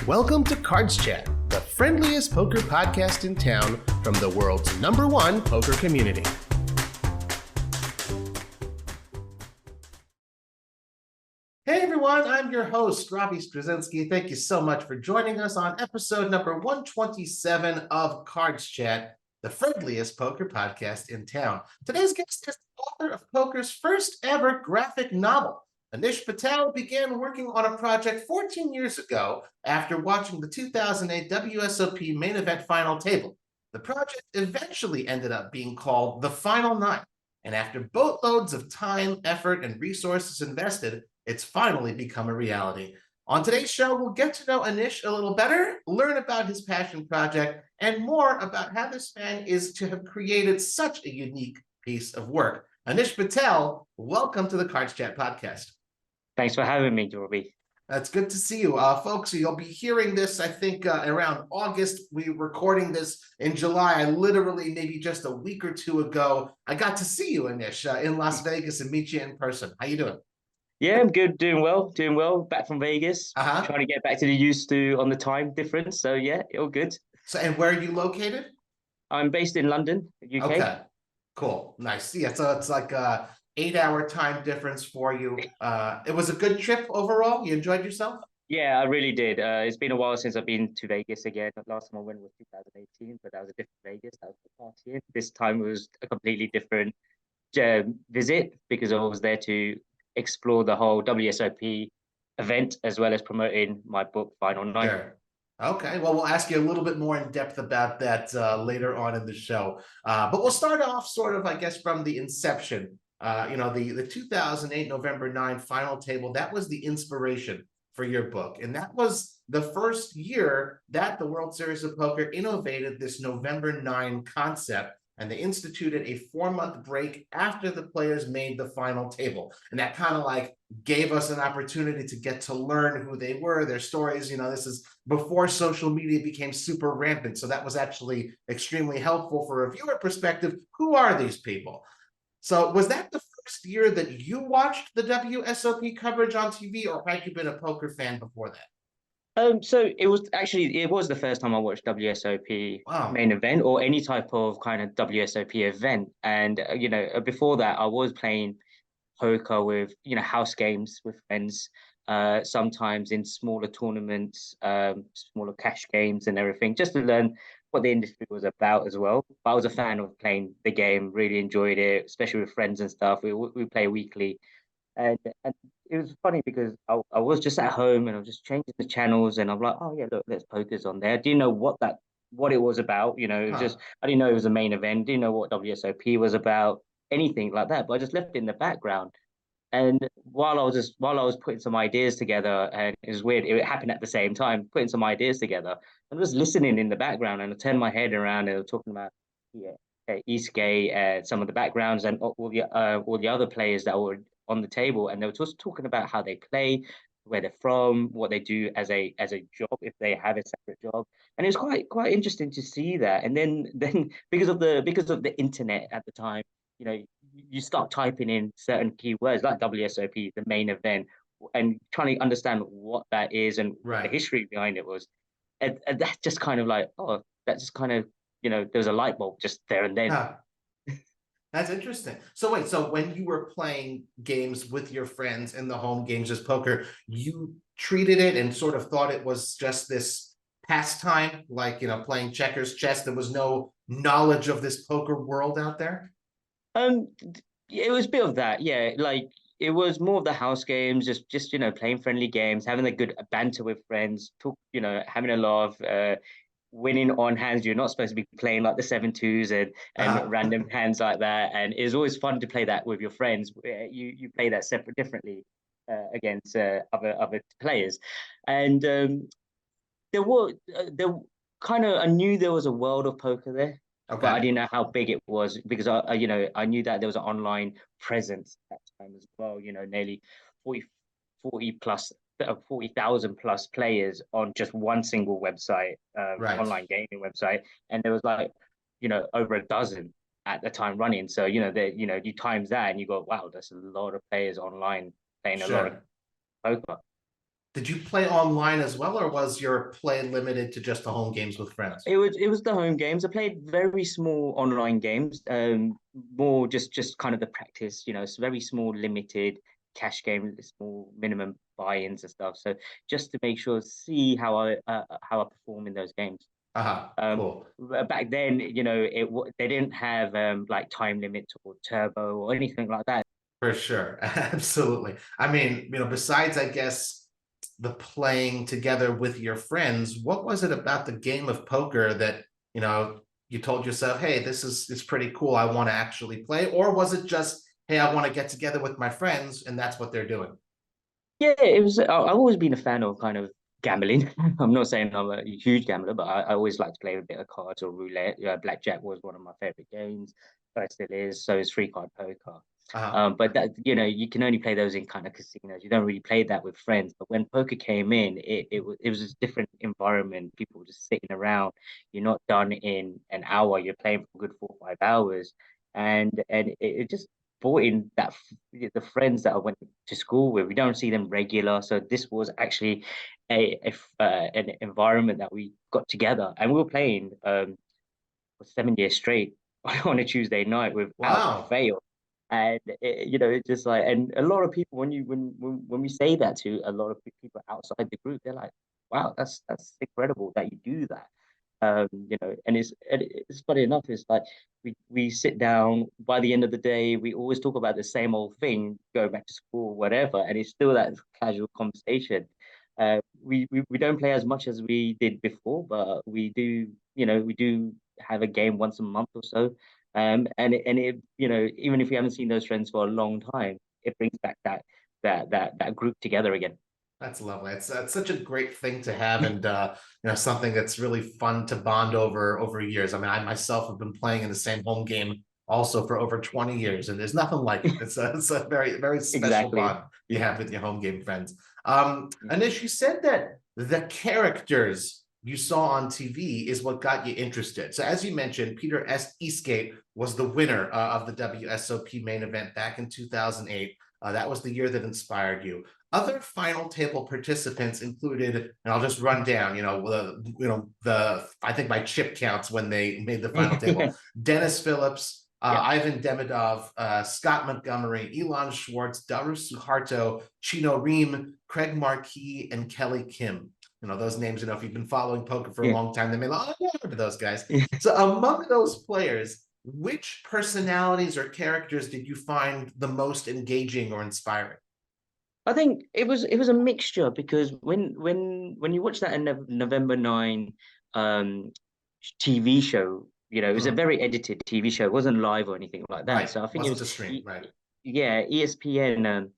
Welcome to CardsChat, the friendliest poker podcast in town from the world's #1 poker community. Hey everyone, I'm your host, Robbie Straczynski. Thank you so much for joining us on episode number 127 of CardsChat, the friendliest poker podcast in town. Today's guest is the author of poker's first ever graphic novel. Anish Patel began working on a project 14 years ago after watching the 2008 WSOP main event final table. The project eventually ended up being called The Final Nine, and after boatloads of time, effort, and resources invested, it's finally become a reality. On today's show, we'll get to know Anish a little better, learn about his passion project, and more about how this man is to have created such a unique piece of work. Anish Patel, welcome to the CardsChat podcast. Thanks for having me, Robbie. That's good to see you. Folks, you'll be hearing this, I think, around August. We're recording this in July. I literally, maybe just a week or two ago, I got to see you, Anish, in Las Vegas and meet you in person. How you doing? Yeah, I'm good, doing well. Back from Vegas, trying to get back to the used to on the time difference. So yeah, all good. So, and where are you located? I'm based in London, UK. Okay, cool, nice. Yeah, so it's like a 8-hour time difference for you. It was a good trip overall. You enjoyed yourself? Yeah, I really did. It's been a while since I've been to Vegas again. The last time I went was 2018, but that was a different Vegas. That was the past year. This time was a completely different visit because I was there to explore the whole WSOP event as well as promoting my book Final Nine. Sure. Okay, well, we'll ask you a little bit more in depth about that later on in the show. But we'll start off sort of, I guess, from the inception. The 2008 November 9 final table, that was the inspiration for your book. And that was the first year that the World Series of Poker innovated this November 9 concept. And they instituted a 4-month break after the players made the final table. And that kind of like gave us an opportunity to get to learn who they were, their stories. This is before social media became super rampant. So that was actually extremely helpful for a viewer perspective. Who are these people? So was that the first year that you watched the WSOP coverage on TV, or had you been a poker fan before that? So it was the first time I watched WSOP main event or any type of kind of WSOP event. And before that, I was playing poker with house games with friends, sometimes in smaller tournaments, smaller cash games and everything, just to learn what the industry was about as well. But I was a fan of playing the game, really enjoyed it, especially with friends and stuff. We play weekly. And it was funny because I was just at home and I was just changing the channels and I'm like, oh yeah, look, there's poker's on there. I didn't know what it was about. It was just, I didn't know it was a main event, didn't know what WSOP was about, anything like that. But I just left it in the background. And while I was putting some ideas together, and it was weird, it happened at the same time, putting some ideas together, I was listening in the background and I turned my head around and they were talking about Eastgate, some of the backgrounds and all the other players that were on the table, and they were just talking about how they play, where they're from, what they do as a job if they have a separate job, and it was quite interesting to see that. And then because of the internet at the time, you start typing in certain keywords like WSOP, the main event, and trying to understand what that is and what the history behind it was, and that's just kind of like, oh, that's just kind of there was a light bulb just there and then. That's interesting. So wait, so when you were playing games with your friends in the home games as poker, you treated it and sort of thought it was just this pastime, like, playing checkers, chess. There was no knowledge of this poker world out there? It was a bit of that, yeah. Like it was more of the house games, just playing friendly games, having a good banter with friends, having a laugh, winning on hands you're not supposed to be playing, like the 7-2s and random hands like that. And it's always fun to play that with your friends. You play that differently against other players. And there I knew there was a world of poker there, but I didn't know how big it was because I knew that there was an online presence at that time as well. Nearly 40 plus 40,000 plus players on just one single website, online gaming website, and there was like over a dozen at the time running. So you times that and you go, wow, that's a lot of players online playing a lot of poker. Did you play online as well, or was your play limited to just the home games with friends? It was the home games. I played very small online games, more just kind of the practice, it's very small, limited cash game, small minimum buy-ins and stuff. So just to make sure, see how I perform in those games. Uh-huh. Cool. Back then, they didn't have like time limits or turbo or anything like that. For sure. Absolutely. I mean, besides, I guess, the playing together with your friends, what was it about the game of poker that, you told yourself, hey, this is pretty cool. I want to actually play? Or was it just, hey, I want to get together with my friends and that's what they're doing? Yeah, it was. I've always been a fan of kind of gambling. I'm not saying I'm a huge gambler, but I always like to play a bit of cards or roulette. Blackjack was one of my favorite games. But still is. So is free card poker. Uh-huh. But that you can only play those in kind of casinos. You don't really play that with friends. But when poker came in, it was a different environment. People were just sitting around. You're not done in an hour. You're playing for a good 4 or 5 hours, and it just brought in the friends that I went to school with. We don't see them regular, so this was actually an environment that we got together, and we were playing for 7 years straight on a Tuesday night without Wow. fail. And it's just like, and a lot of people, when we say that to a lot of people outside the group, they're like, "Wow, that's incredible that you do that." And it's funny enough. It's like we sit down. By the end of the day, we always talk about the same old thing, going back to school, whatever, and it's still that casual conversation. We don't play as much as we did before, but we do have a game once a month or so. And it, even if we haven't seen those friends for a long time, it brings back that group together again. That's lovely. It's such a great thing to have, and something that's really fun to bond over years. I mean, I myself have been playing in the same home game also for over 20 years, and there's nothing like it. It's a very, very special Exactly. bond you have with your home game friends. Anish, you said that the characters you saw on TV is what got you interested. So as you mentioned, Peter S. Eastgate was the winner of the WSOP main event back in 2008. That was the year that inspired you. Other final table participants included, and I'll just run down, I think my chip counts when they made the final table. Dennis Phillips, Yeah. Ivan Demidov, Scott Montgomery, Elon Schwartz, Daru Suharto, Chino Reem, Craig Marquis, and Kelly Kim. Those names, if you've been following poker for a long time, they may like, oh, yeah, I remember those guys. So among those players, which personalities or characters did you find the most engaging or inspiring? I think it was a mixture, because when you watch that in November 9 TV show, it was a very edited TV show. It wasn't live or anything like that. Right. So I think it Wasn't was a stream, right? yeah, ESPN.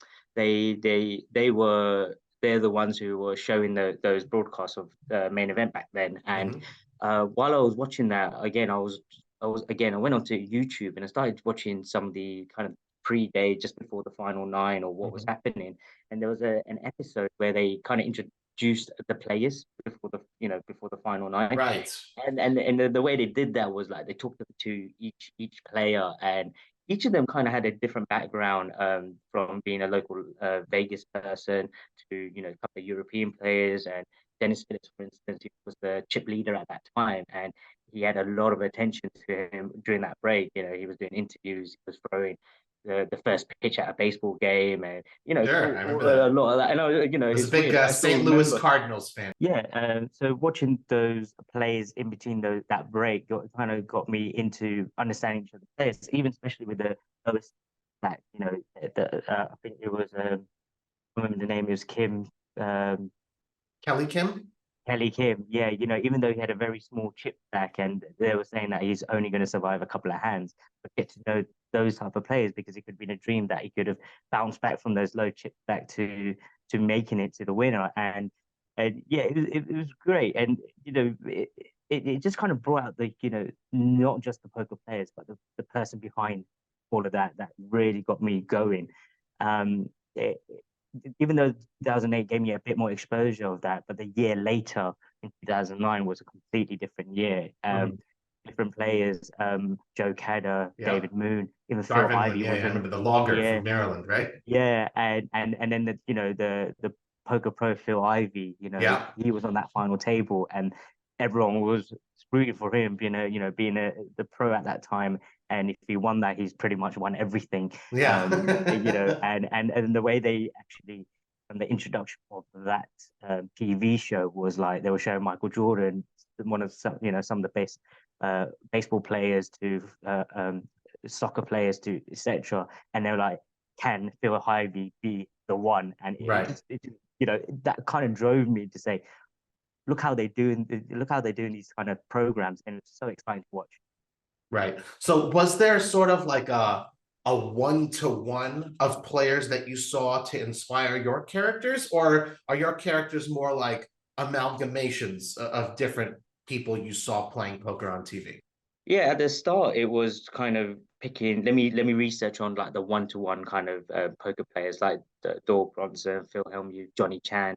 They're the ones who were showing those broadcasts of the main event back then. And while I was watching that again, I went onto YouTube and I started watching some of the kind of pre-day, just before the final nine, or what was happening. And there was an episode where they kind of introduced the players before the final nine. Right. And the way they did that was like they talked to each player, and each of them kind of had a different background, from being a local Vegas person to a couple of European players. And Dennis Phillips, for instance, he was the chip leader at that time, and he had a lot of attention to him during that break. He was doing interviews, he was throwing the first pitch at a baseball game, and Sure, I remember a that. lot of that. And I was a it's big weird. I still St. Louis remember. Cardinals fan. Yeah, so watching those plays in between that break kind of got me into understanding each other players, even especially with the lowest that I think it was I remember the name, it was Kim, um, Kelly Kim? Kelly Kim. Yeah, even though he had a very small chip stack, and they were saying that he's only going to survive a couple of hands, but get to know those type of players, because it could be a dream that he could have bounced back from those low chip back to making it to the winner. And yeah, it was great. And it just kind of brought out the not just the poker players, but the person behind all of that really got me going. um it, Even though 2008 gave me a bit more exposure of that, but the year later in 2009 was a completely different year. Different players, Joe Cadder, David Moon, even Phil Darvin Moon, Ivey yeah, was I in. remember the logger Yeah, from Maryland, right? yeah, and then the poker pro Phil Ivey, Yeah. he was on that final table, and everyone was rooting for him, being the pro at that time. And if he won that, he's pretty much won everything. Yeah. And the way they actually, from the introduction of that TV show, was like they were showing Michael Jordan, one of some of the best baseball players to soccer players to etc. And they were like, can Phil Ivey be the one? And Right. that kind of drove me to say, look how they're doing these kind of programs, and it's so exciting to watch. Right. So was there sort of like a one-to-one of players that you saw to inspire your characters, or are your characters more like amalgamations of different people you saw playing poker on TV? Yeah, at the start it was kind of picking. Let me research on like the one-to-one kind of poker players like Dor Bronson, Phil Hellmuth, Johnny Chan,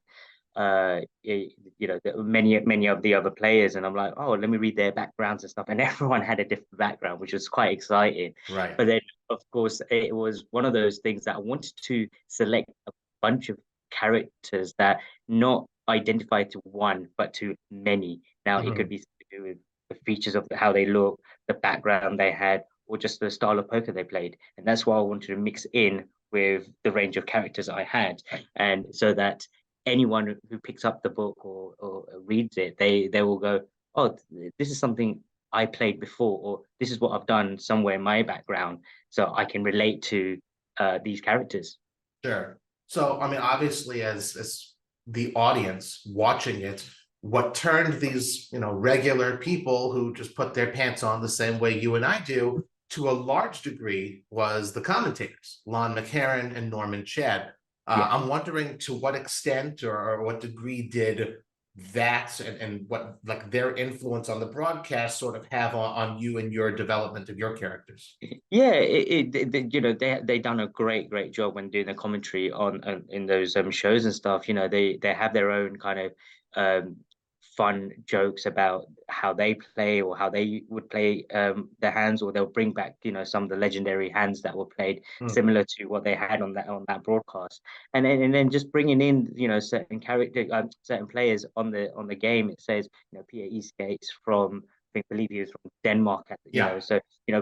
many of the other players, and I'm like, oh, let me read their backgrounds and stuff, and everyone had a different background, which was quite exciting. Right. But then, of course, it was one of those things that I wanted to select a bunch of characters that not identify to one, but to many. Now, it could Mhm. be to do with the features of how they look, the background they had, or just the style of poker they played, and that's why I wanted to mix in with the range of characters I had, and so that anyone who picks up the book or reads it, they will go, oh, this is something I played before, or this is what I've done somewhere in my background, so I can relate to these characters. Sure. So, I mean, obviously, as the audience watching it, what turned these, regular people who just put their pants on the same way you and I do, to a large degree, was the commentators, Lon McHarren and Norman Chad. Yeah. I'm wondering to what extent or what degree did that and what like their influence on the broadcast sort of have on you and your development of your characters. Yeah, they done a great job when doing the commentary on in those shows and stuff. They have their own kind of um fun jokes about how they play or how they would play their hands, or they'll bring back some of the legendary hands that were played Hmm. similar to what they had on that broadcast, and then just bringing in certain character certain players on the game. It says Peter Eastgate's from, I believe he was from Denmark, Yeah. so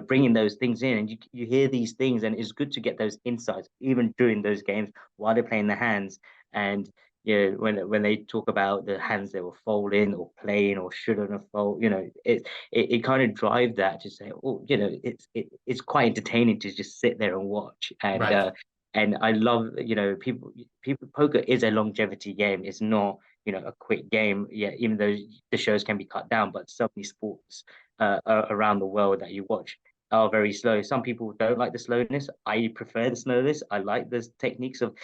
bringing those things in, and you hear these things, and it's good to get those insights even during those games while they're playing the hands. And when they talk about the hands they were folding or playing or shouldn't have fold, it kind of drive that to say, oh, it's quite entertaining to just sit there and watch. Right. And I love, people poker is a longevity game. It's not a quick game. Yeah, even though the shows can be cut down, but so many sports around the world that you watch are very slow. Some people don't like the slowness. I prefer the slowness. I like the techniques of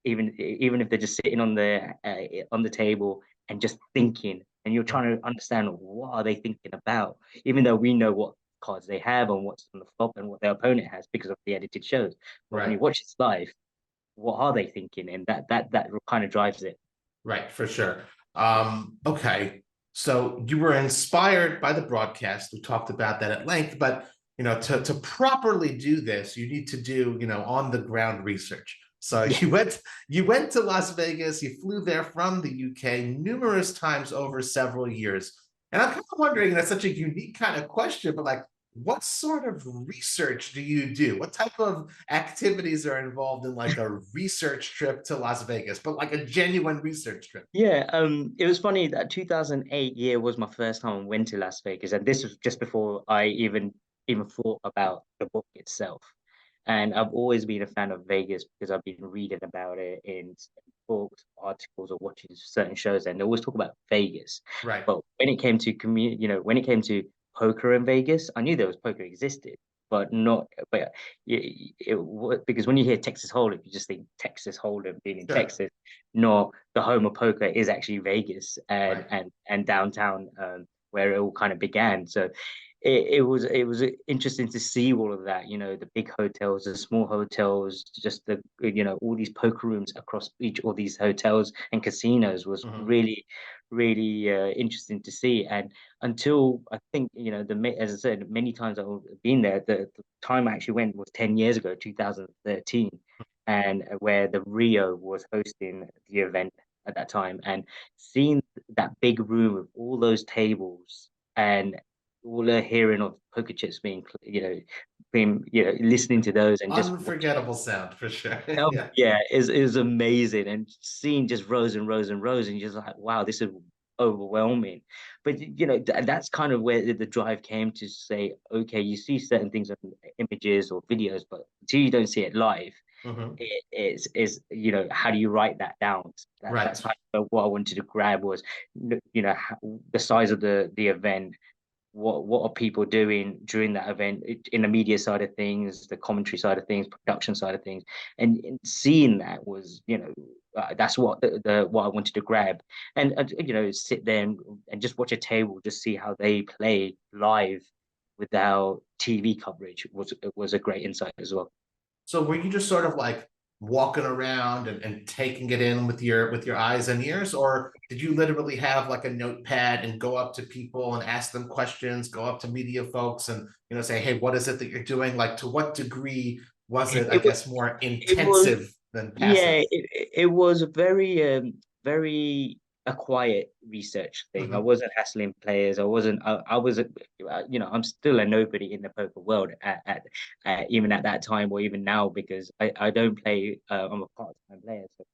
even if they're just sitting on the table and just thinking, and you're trying to understand what are they thinking about, even though we know what cards they have and what's on the flop and what their opponent has because of the edited shows. But when you Right. watch it live, what are they thinking? And that kind of drives it. Right, for sure. Okay. So you were inspired by the broadcast. We talked about that at length, but to properly do this, you need to do, on the ground research. So Yeah. you went to Las Vegas, you flew there from the UK numerous times over several years. And I'm kind of wondering, that's such a unique kind of question, but like what sort of research do you do? What type of activities are involved in like a research trip to Las Vegas, but like a genuine research trip? Yeah, it was funny that 2008 year was my first time I went to Las Vegas, and this was just before I even thought about the book itself. And I've always been a fan of Vegas because I've been reading about it in books, articles, or watching certain shows, and they always talk about Vegas. Right. But when it came to community, when it came to poker in Vegas, I knew there was poker existed, but not, but because when you hear Texas Hold'em, you just think Texas Hold'em being in Sure. Texas. Not the home of poker is actually Vegas and Right. and downtown, where it all kind of began. So it was interesting to see all of that. The big hotels, the small hotels, just the all these poker rooms across each all these hotels and casinos was Mhm. really interesting to see. And until I think as I said many times I've been there, the time I actually went was 10 years ago, 2013, and where the Rio was hosting the event. at that time, and seeing that big room with all those tables and all the hearing of poker chips being, listening to those and just Unforgettable sound for sure. Yeah. yeah, is amazing, and seeing just rows and rows and rows, and you're just like, wow, this is overwhelming. But that's kind of where the drive came to say, okay, you see certain things on images or videos, but until you don't see it live, Mhm. how do you write that down? That's Right. kind of what I wanted to grab was, the size of the event, what are people doing during that event in the media side of things, the commentary side of things, production side of things, and seeing that was, that's what I wanted to grab, and sit there and just watch a table, just see how they play live without TV coverage was a great insight as well. So were you just sort of like walking around and taking it in with your eyes and ears, or did you literally have like a notepad and go up to people and ask them questions, go up to media folks and say, hey, what is it that you're doing? Like, to what degree was it, I It was guess, more it was intensive than passive? Yeah, it was very a quiet research thing. I Hmm. wasn't hassling players. I was, I'm still a nobody in the poker world even at that time or even now, because I don't play. I'm a part-time player, so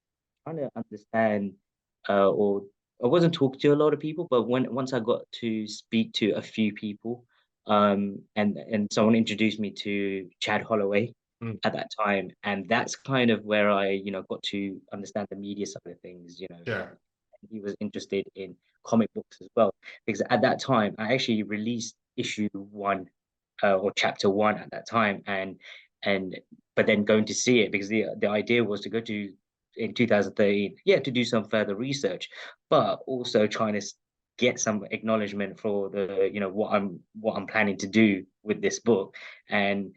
trying to understand, or I wasn't talking to a lot of people, but once I got to speak to a few people, and someone introduced me to Chad Holloway Mm. at that time, and that's kind of where I, got to understand the media side of things. Sure. He was interested in comic books as well, because at that time I actually released issue one, or chapter one at that time, and but then going to see it, because the idea was to go to in 2013, yeah, to do some further research, but also trying to get some acknowledgement for the, what I'm planning to do with this book. And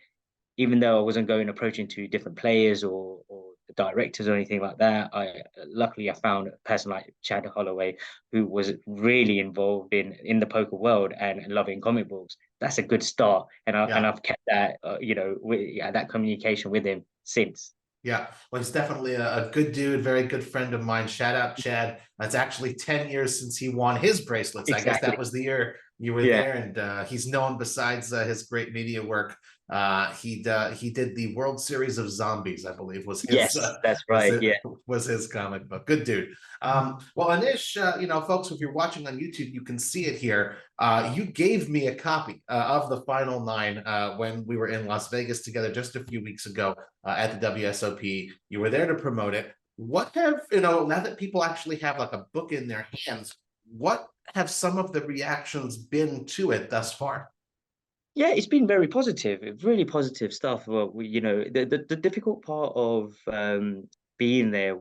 even though I wasn't going approaching to different players or the directors or anything like that, I luckily I found a person like Chad Holloway, who was really involved in the poker world and loving comic books. That's a good start, and Yeah. I've kept that, that communication with him since. Yeah, well, he's definitely a good dude, very good friend of mine. Shout out Chad. It's actually 10 years since he won his bracelets. I guess that Exactly. was the year you were Yeah. there, and he's known, besides his great media work. He did the World Series of Zombies, I believe, was his Yes, that's right. Yeah. was his comic book. Good dude. Well, Anish, folks, if you're watching on YouTube, you can see it here. You gave me a copy of the Final Nine when we were in Las Vegas together just a few weeks ago at the WSOP. You were there to promote it. What have, now that people actually have like a book in their hands, what have some of the reactions been to it thus far? Yeah, it's been very positive, really positive stuff. Well, the difficult part of being there,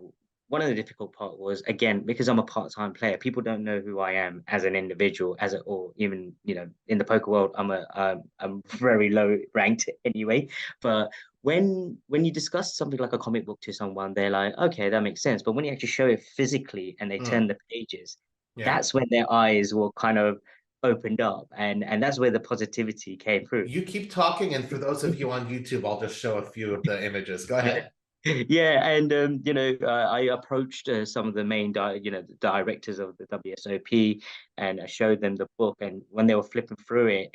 one of the difficult part was, again, because I'm a part-time player, people don't know who I am as an individual, or even, in the poker world, I'm very low ranked anyway. But when you discuss something like a comic book to someone, they're like, okay, that makes sense. But when you actually show it physically and they turn Mm, the pages, yeah. that's when their eyes will kind of opened up, and that's where the positivity came through. You keep talking, and for those of you on YouTube, I'll just show a few of the images. Go ahead. Yeah, and I approached some of the main the directors of the WSOP, and I showed them the book, and when they were flipping through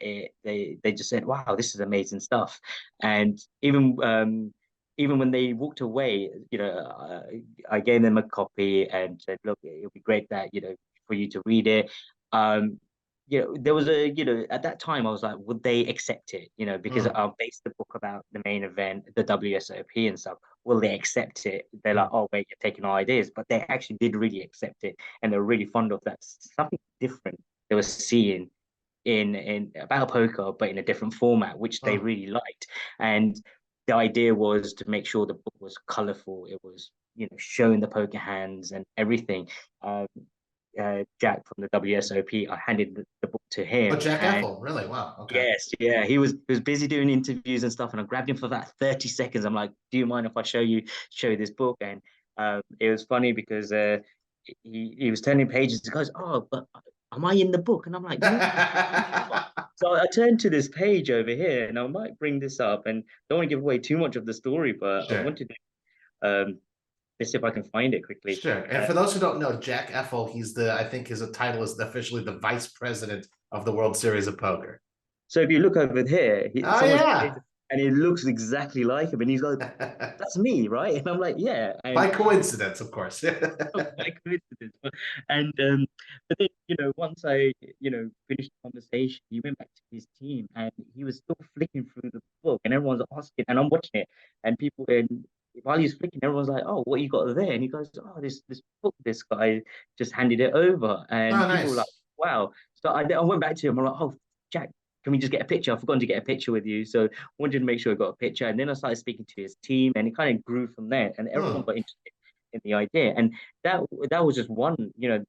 they just said, wow, this is amazing stuff. And even when they walked away, I gave them a copy and said, look, it would be great that, for you to read it. um there was at that time I was like, would they accept it? Because Mm, I based the book about the main event, the WSOP and stuff. Will they accept it? They're like, mm, oh, wait, you're taking our ideas. But they actually did really accept it. And they're really fond of that. Something different they were seeing in about poker, but in a different format, which they mm. really liked. And the idea was to make sure the book was colorful. It was, showing the poker hands and everything. Um, Jack from the WSOP, I handed the book to Oh, him, Jack and Ethel, really? Wow. Okay. yes, yeah, he was busy doing interviews and stuff, and I grabbed him for about 30 seconds. I'm like, "Do you mind if I show you this book?" And it was funny because he was turning pages. He goes, "Oh, but am I in the book?" And I'm like, "Yeah." So I turned to this page over here, and I might bring this up, and don't want to give away too much of the story, but I Sure. wanted to. let's see if I can find it quickly. Sure. And for those who don't know, Jack Effel, I think his title is officially the vice president of the World Series of Poker. So if you look over here, Oh, yeah. and it looks exactly like him, and he's like, "That's me, right?" And I'm like, "Yeah." And, by coincidence, of course. by coincidence. And but then once I finished the conversation, he went back to his team, and he was still flicking through the book, and everyone's asking, and I'm watching it, and while he's flicking, everyone's like, "Oh, what you got there?" And he goes, "Oh, this book, this guy just handed it over," and Oh, people were like, nice. "Wow." So I went back to him. I'm like, "Oh, Jack, can we just get a picture? I've forgotten to get a picture with you." So wanted to make sure I got a picture. And then I started speaking to his team, and it kind of grew from there. And everyone got interested in the idea. And that was just one, I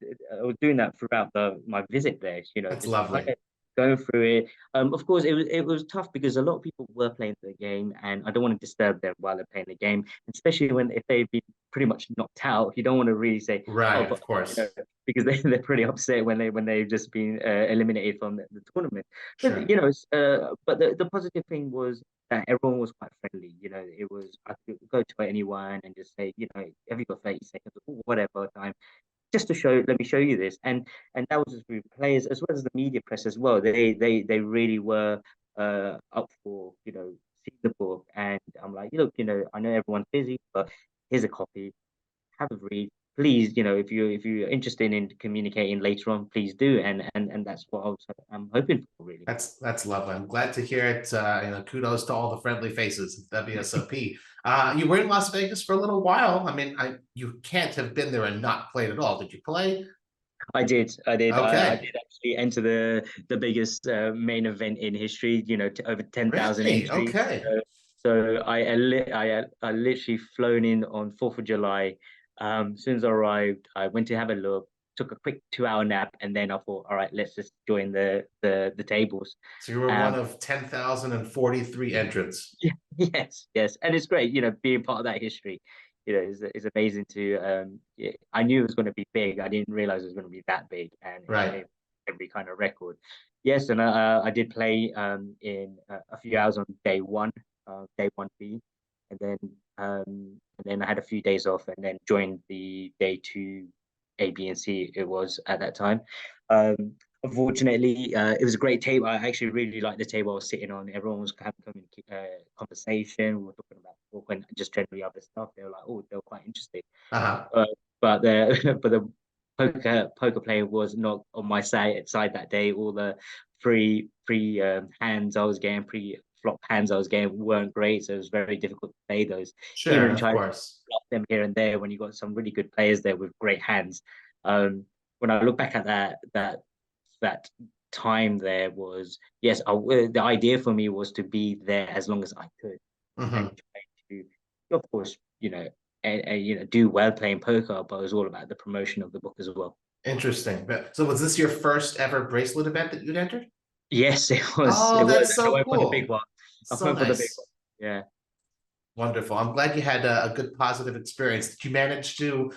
was doing that throughout my visit there, That's just lovely. kind of going through it. Of course, it was tough because a lot of people were playing the game, and I don't want to disturb them while they're playing the game, especially if they've been pretty much knocked out. You don't want to really say, Right, "Oh, but," of course. because they're pretty upset when they've just been eliminated from the tournament. Sure. But the positive thing was that everyone was quite friendly. It was, I could go to anyone and just say, have you got 30 seconds or whatever time, just to let me show you this. And that was just with players as well as the media press as well. They really were up for, seeing the book. And I'm like, look, I know everyone's busy, but here's a copy, have a read. Please, if you're interested in communicating later on, please do. And that's what I'm hoping for, really. That's lovely. I'm glad to hear it. Kudos to all the friendly faces at WSOP. You were in Las Vegas for a little while. I mean, you can't have been there and not played at all. Did you play? I did. Okay. I did actually enter the biggest main event in history. Over 10,000 Really? entries. Okay. So I literally flown in on 4th of July. As soon as I arrived, I went to have a look, took a quick 2-hour nap, and then I thought, all right, let's just join the tables. So you were one of 10,043 entrants. Yes, and it's great, being part of that history. Is amazing yeah, I knew it was going to be big. I didn't realize it was going to be that big, and Right. every kind of record. Yes, and I did play in a few hours on day one, day 1B, and then I had a few days off, and then joined the day 2 A, B, and C. It was at that time. Um, Unfortunately, it was a great table. I actually really liked the table I was sitting on. Everyone was having conversation. We were talking about the book and just generally other stuff. They were like, "Oh, they were quite interested." Uh-huh. But the but the poker player was not on my side that day. All the pre hands I was getting, pre flop hands I was getting weren't great, so it was very difficult to play those. Sure, Even of trying to course. flop them here and there when you got some really good players there with great hands. When I look back at that time, there was, yes, the idea for me was to be there as long as I could, and try to, of course, do well playing poker, but it was all about the promotion of the book as well. Interesting. So was this your first ever bracelet event that you'd entered? Yes, it was. Oh, It was. that's I so went for the big cool. one. I So went for the big one. nice. Yeah. Wonderful. I'm glad you had a good positive experience. Did you manage to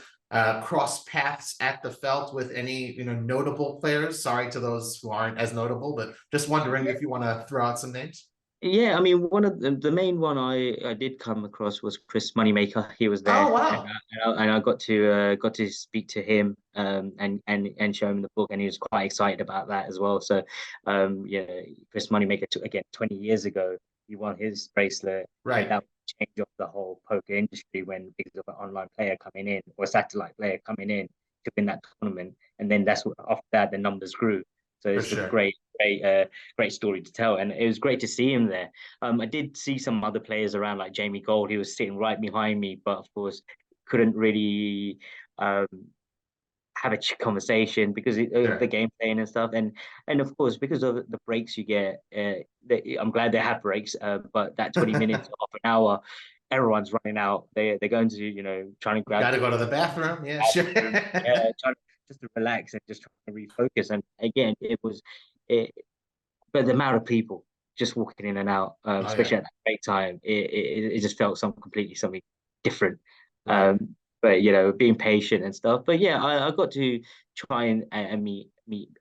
cross paths at the felt with any notable players? Sorry to those who aren't as notable, but just wondering if you want to throw out some names. Yeah, I mean, one of the main one I did come across was Chris Moneymaker. He was Oh, there, wow. and I got to speak to him, and show him the book, and he was quite excited about that as well. So, Chris Moneymaker, again, 20 years ago, he won his bracelet, and Right. that changed up the whole poker industry when because of an online player coming in or satellite player coming in to win that tournament, and then that's what after that the numbers grew. So For it's a sure. great story to tell, and it was great to see him there. I did see some other players around, like Jamie Gold. He was sitting right behind me, but of course couldn't really um, have a conversation because of the Sure. game playing and stuff. And of course because of the breaks you get, I'm glad they have breaks. But that 20 minutes, half an hour, everyone's running out. They're going to trying to grab Got to go to the bathroom. Yeah, sure. bathroom, yeah, trying just to relax and just trying to refocus. And again, it, but the amount of people just walking in and out, Oh, especially yeah. at that break time, it just felt something different. Right. But being patient and stuff. But yeah, I got to try and meet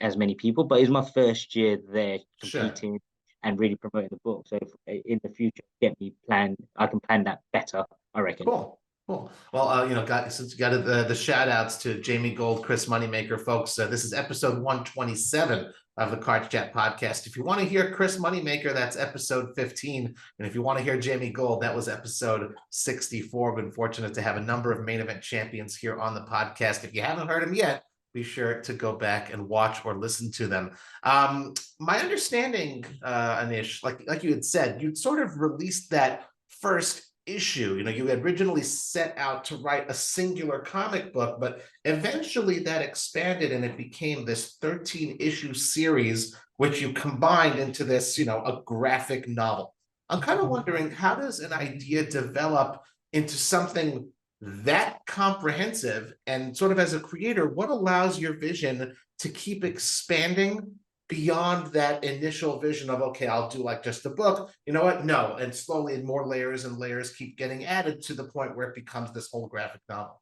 as many people. But it's my first year there Sure. competing and really promoting the book. So if, in the future, get me plan, I can plan that better, I reckon. Cool. Cool. Well, since you got the shout outs to Jamie Gold, Chris Moneymaker, folks, this is episode 127 of the Cards Chat podcast. If you want to hear Chris Moneymaker, that's episode 15. And if you want to hear Jamie Gold, that was episode 64. We've been fortunate to have a number of main event champions here on the podcast. If you haven't heard them yet, be sure to go back and watch or listen to them. My understanding, Anish, like you had said, you'd sort of released that first issue. You had originally set out to write a singular comic book, but eventually that expanded and it became this 13-issue series, which you combined into this, a graphic novel. I'm kind of wondering, how does an idea develop into something that comprehensive? And sort of as a creator, what allows your vision to keep expanding beyond that initial vision of, okay, I'll do like just a book, you know what? No. And slowly more layers and layers keep getting added to the point where it becomes this whole graphic novel.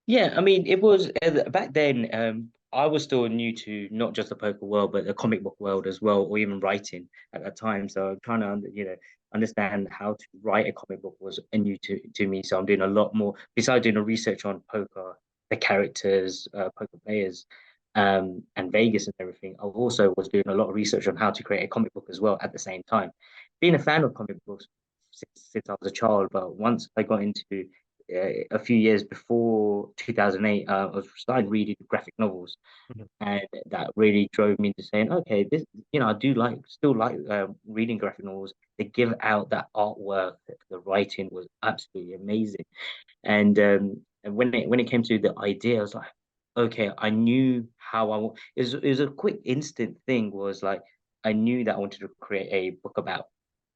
Yeah, I mean, it was back then, I was still new to not just the poker world, but the comic book world as well, or even writing at that time. So trying to, understand how to write a comic book was new to me. So I'm doing a lot more, besides doing a research on poker, the characters, poker players, and Vegas and everything. I also was doing a lot of research on how to create a comic book as well at the same time. Being a fan of comic books since I was a child, but once I got into a few years before 2008, I was starting reading graphic novels, and that really drove me to saying, okay, this, I do still like reading graphic novels. They give out that artwork, the writing was absolutely amazing, and when it came to the idea, I was like, okay, I knew how it was a quick instant thing. Was like I knew that I wanted to create a book about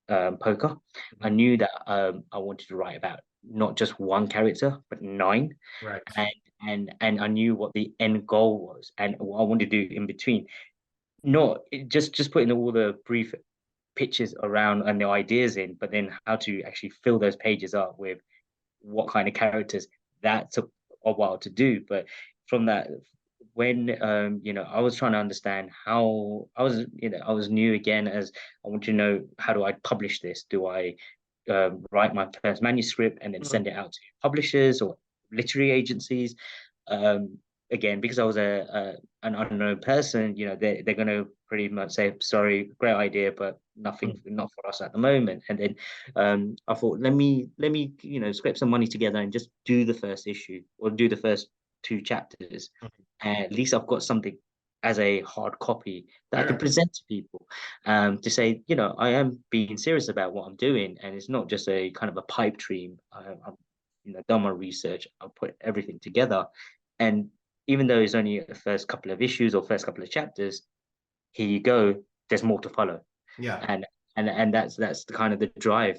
poker. I knew that I wanted to write about not just one character, but nine. Right. And I knew what the end goal was and what I wanted to do in between. Not just putting all the brief pictures around and the ideas in, but then how to actually fill those pages up with what kind of characters. That took a while to do, but from that, when I was trying to understand how I was new again, as I want to know, how do I publish this? Do I write my first manuscript and then send it out to publishers or literary agencies? Again, because I was an unknown person, they're going to pretty much say, sorry, great idea, but nothing, not for us at the moment. And then I thought, let me scrape some money together and just do the first issue or do the first two chapters. And at least I've got something as a hard copy that I can present to people, to say, I am being serious about what I'm doing, and it's not just a kind of a pipe dream. I've done my research, I've put everything together, and even though it's only the first couple of issues or first couple of chapters, here you go. There's more to follow. Yeah. And that's the kind of the drive.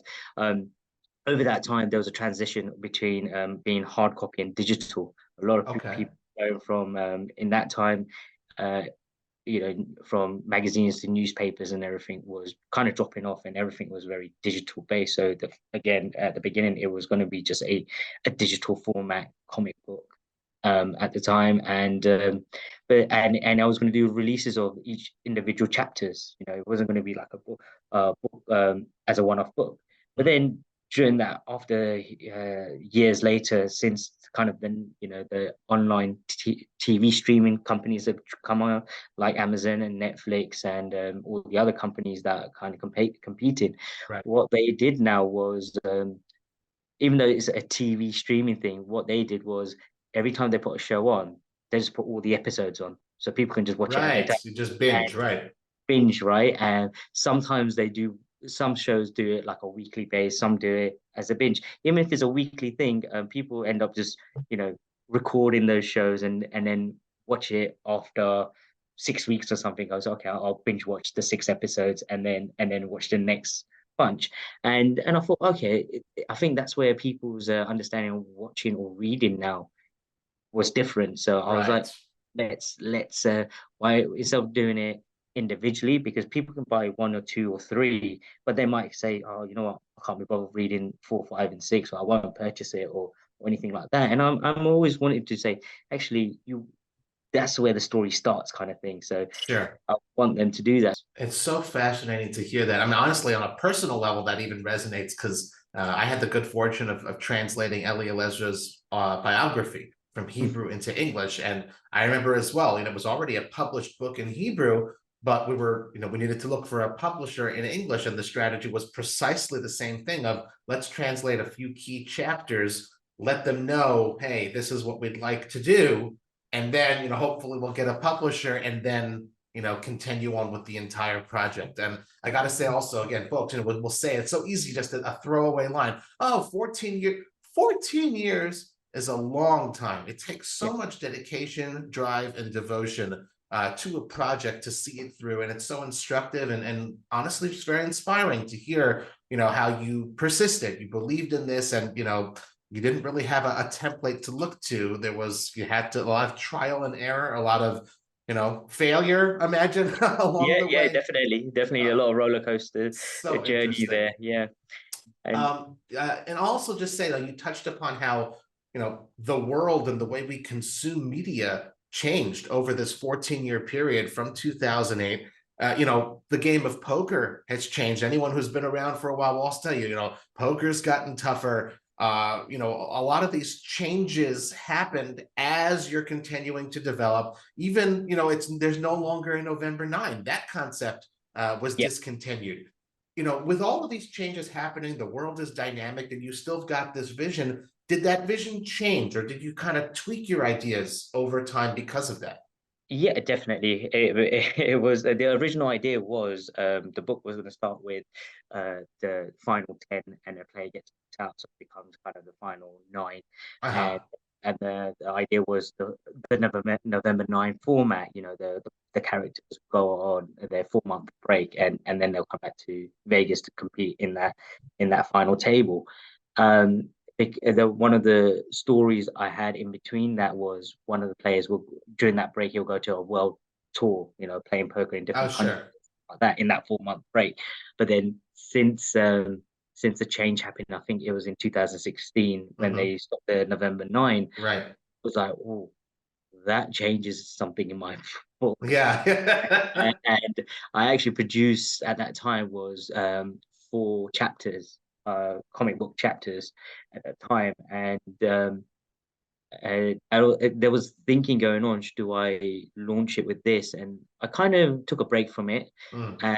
Over that time, there was a transition between being hard copy and digital. A lot of people going from in that time, from magazines to newspapers and everything was kind of dropping off, and everything was very digital based. So again, at the beginning, it was going to be just a digital format comic book at the time, and I was going to do releases of each individual chapters. It wasn't going to be like a book as a one-off book. But then during that, after years later, since kind of the online TV streaming companies have come on, like Amazon and Netflix and all the other companies that kind of competed, what they did now was, even though it's a TV streaming thing, what they did was every time they put a show on, they just put all the episodes on, so people can just watch it at their time. You just binge, right? And sometimes some shows do it like a weekly base, some do it as a binge. Even if it's a weekly thing, people end up just recording those shows and then watch it after 6 weeks or something. I was okay, I'll binge watch the 6 episodes and then watch the next bunch. And I thought, okay, I think that's where people's understanding of watching or reading now was different. So I was like, let's why, instead of doing it individually, because people can buy one or two or three, but they might say, oh, you know what, I can't be bothered reading 4, 5, and 6, or I won't purchase it, or anything like that. And I'm always wanting to say, actually, that's where the story starts, kind of thing. So I want them to do that. It's so fascinating to hear that. I mean, honestly, on a personal level, that even resonates, because I had the good fortune of translating Elie Elezra's biography from Hebrew into English. And I remember as well, it was already a published book in Hebrew, but we needed to look for a publisher in English. And the strategy was precisely the same thing of let's translate a few key chapters, let them know, hey, this is what we'd like to do. And then, hopefully we'll get a publisher and then continue on with the entire project. And I got to say also, again, folks, we'll say it's so easy, just a throwaway line. Oh, 14 years is a long time. It takes so much dedication, drive, and devotion to a project to see it through. And it's so instructive and honestly, it's very inspiring to hear, how you persisted, you believed in this, and, you didn't really have a template to look to. You had a lot of trial and error, a lot of failure, imagine, along the way. Definitely a lot of roller coaster So journey there. Yeah. And also just say that you touched upon how, the world and the way we consume media changed over this 14-year period from 2008. The game of poker has changed. Anyone who's been around for a while will also tell you, poker's gotten tougher. A lot of these changes happened as you're continuing to develop. Even, there's no longer a November 9. That concept was discontinued. With all of these changes happening, the world is dynamic and you still got this vision. Did that vision change, or did you kind of tweak your ideas over time because of that? Yeah, definitely. It was the original idea was the book was going to start with the final 10 and the player gets out, so it becomes kind of the final 9. And the idea was the November 9 format, the characters go on their 4-month break and then they'll come back to Vegas to compete in that final table. One of the stories I had in between that was one of the players during that break he'll go to a world tour, playing poker in different countries like that in that 4-month break. But then since the change happened, I think it was in 2016 when they stopped the November 9. Right. It was like, oh, that changes something in my book. Yeah. and I actually produced at that time was 4 chapters, comic book chapters at that time, and there was thinking going on, do I launch it with this? And I kind of took a break from it. I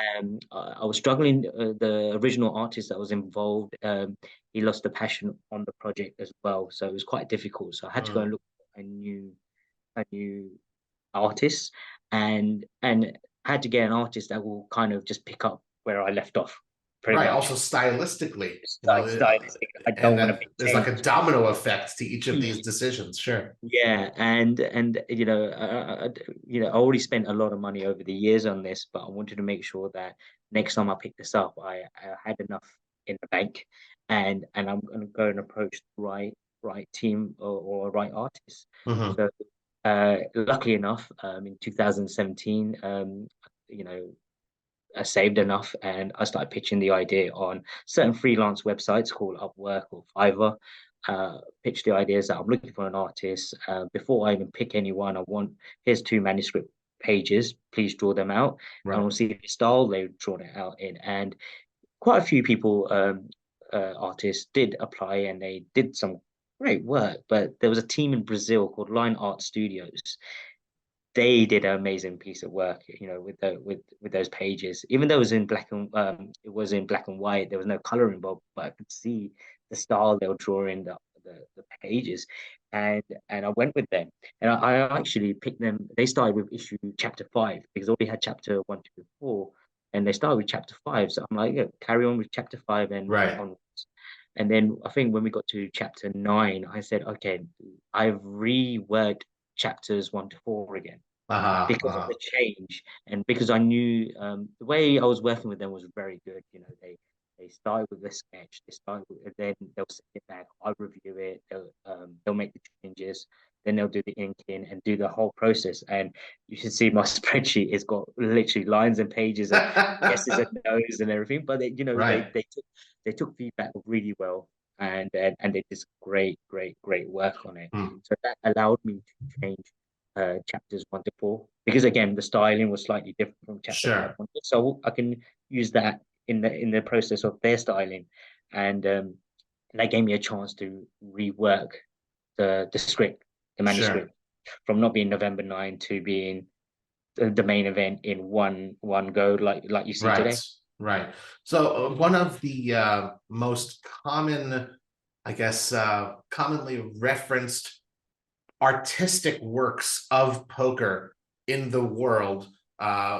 was struggling. The original artist that was involved, he lost the passion on the project as well, so it was quite difficult. So I had to go and look for a new artist, and had to get an artist that will kind of just pick up where I left off. Right. Also stylistically, stylistic. I don't want to be there's like a domino effect to each of these decisions. Sure. Yeah, and I already spent a lot of money over the years on this, but I wanted to make sure that next time I pick this up, I had enough in the bank, and I'm going to go and approach the right team or right artist. So, luckily enough, in 2017, I saved enough and I started pitching the idea on certain freelance websites called Upwork or Fiverr. Pitch the ideas that I'm looking for an artist. Before I even pick anyone, here's 2 manuscript pages. Please draw them out, and we'll see the style they've drawn it out in. And quite a few people, artists, did apply and they did some great work. But there was a team in Brazil called Line Art Studios. They did an amazing piece of work, with those pages. Even though it was in black and white, there was no color involved, but I could see the style they were drawing the pages, and I went with them, and I actually picked them. They started with chapter 5 because I already had chapter 1, 2, 4, and they started with chapter 5. So I'm like, yeah, carry on with chapter 5 and onwards. And then I think when we got to chapter 9, I said, okay, I've reworked chapters 1 to 4 again because of the change, and because I knew the way I was working with them was very good. They started with a sketch, then they'll send it back, I'll review it, they'll make the changes, then they'll do the inking and do the whole process. And you should see my spreadsheet. It's got literally lines and pages of yeses and nos and everything. But they took feedback really well, and they did great work on it. So that allowed me to change chapters 1 to 4, because again the styling was slightly different from chapter 5 onwards. So I can use that in the process of their styling, and that gave me a chance to rework the script, the Sure. manuscript, from not being November 9 to being the main event in one go, like you see Right. today. Right. So one of the most common, I guess, commonly referenced artistic works of poker in the world,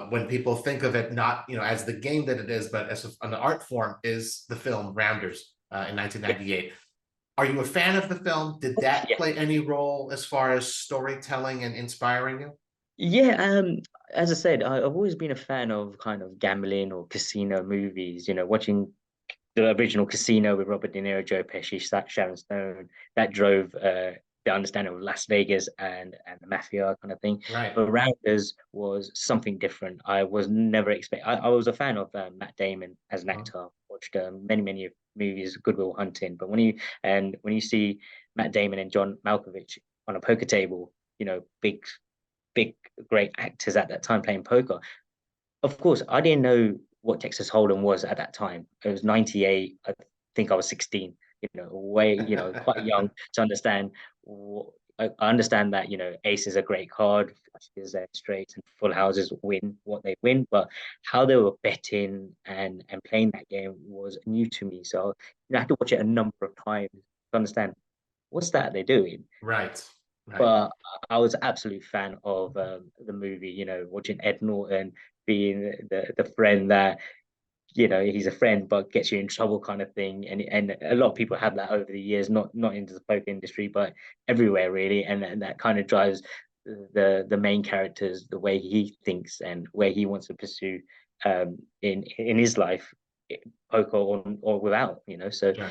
when people think of it not as the game that it is, but as an art form, is the film Rounders in Yeah, 1998. Are you a fan of the film? Did that yeah, play any role as far as storytelling and inspiring you? yeah. As I said, I've always been a fan of kind of gambling or casino movies. Watching the original Casino with Robert De Niro, Joe Pesci, Sharon Stone, that drove the understanding of Las Vegas and the mafia kind of thing. Right. But Rounders was something different. I was never expect. I was a fan of Matt Damon as an Uh-huh. actor. Watched many movies, Good Will Hunting. But when you see Matt Damon and John Malkovich on a poker table, big great actors at that time playing poker. Of course, I didn't know what Texas Hold'em was at that time. It was 98. I think I was 16, quite young to understand. I understand that, ace is a great card, flushes and straights and full houses win what they win, but how they were betting and playing that game was new to me. So, I had to watch it a number of times to understand what's that they're doing. Right. Right. But I was an absolute fan of the movie, watching Ed Norton being the friend that, he's a friend but gets you in trouble kind of thing. And a lot of people have that over the years, not into the poker industry, but everywhere really. And that kind of drives the main characters, the way he thinks and where he wants to pursue in his life, poker or without, So Sure.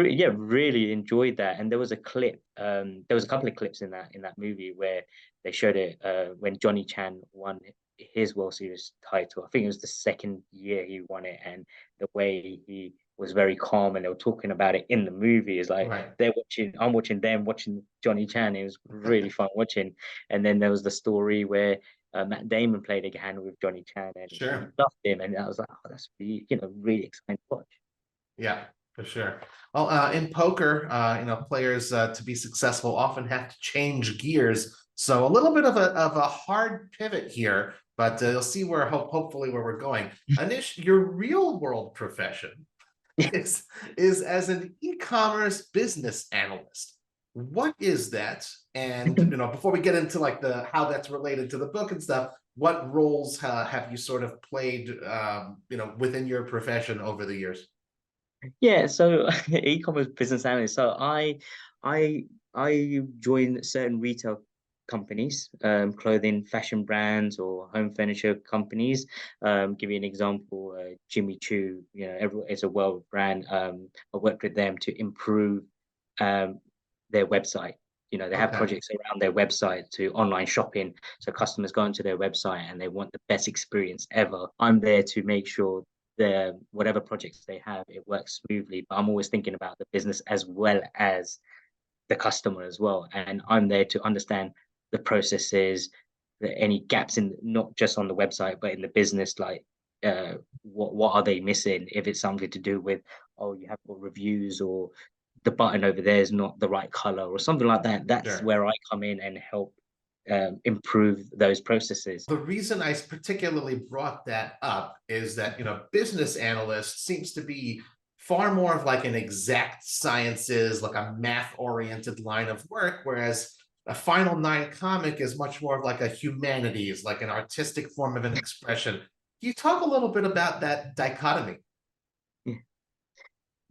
yeah, really enjoyed that. And there was a clip. There was a couple of clips in that movie where they showed it when Johnny Chan won his World Series title. I think it was the second year he won it, and the way he was very calm, and they were talking about it in the movie. Is like Right. they're watching, I'm watching them watching Johnny Chan. It was really fun watching. And then there was the story where Matt Damon played a hand with Johnny Chan, and he Sure. loved him, and I was like, oh, that's really exciting to watch. Yeah, for sure. Well, in poker, players to be successful often have to change gears. So a little bit of a hard pivot here, but you'll see where hopefully where we're going. Anish, your real world profession is is as an e-commerce business analyst. What is that? And before we get into like the how that's related to the book and stuff, what roles have you sort of played, within your profession over the years? Yeah, so e-commerce business analyst. So I I join certain retail companies, clothing, fashion brands, or home furniture companies. Give you an example, Jimmy Choo. It's a world brand. I worked with them to improve um, their website. They have Okay, projects around their website to online shopping. So customers go onto their website and they want the best experience ever. I'm there to make sure whatever projects they have, it works smoothly. But I'm always thinking about the business as well as the customer as well. And I'm there to understand the processes, any gaps in not just on the website, but in the business, like what are they missing? If it's something to do with, oh, you have got reviews or the button over there is not the right color or something like that. That's sure. where I come in and help improve those processes. The reason I particularly brought that up is that, business analyst seems to be far more of like an exact sciences, like a math oriented line of work, whereas a Final Nine comic is much more of like a humanities, like an artistic form of an expression. Can you talk a little bit about that dichotomy?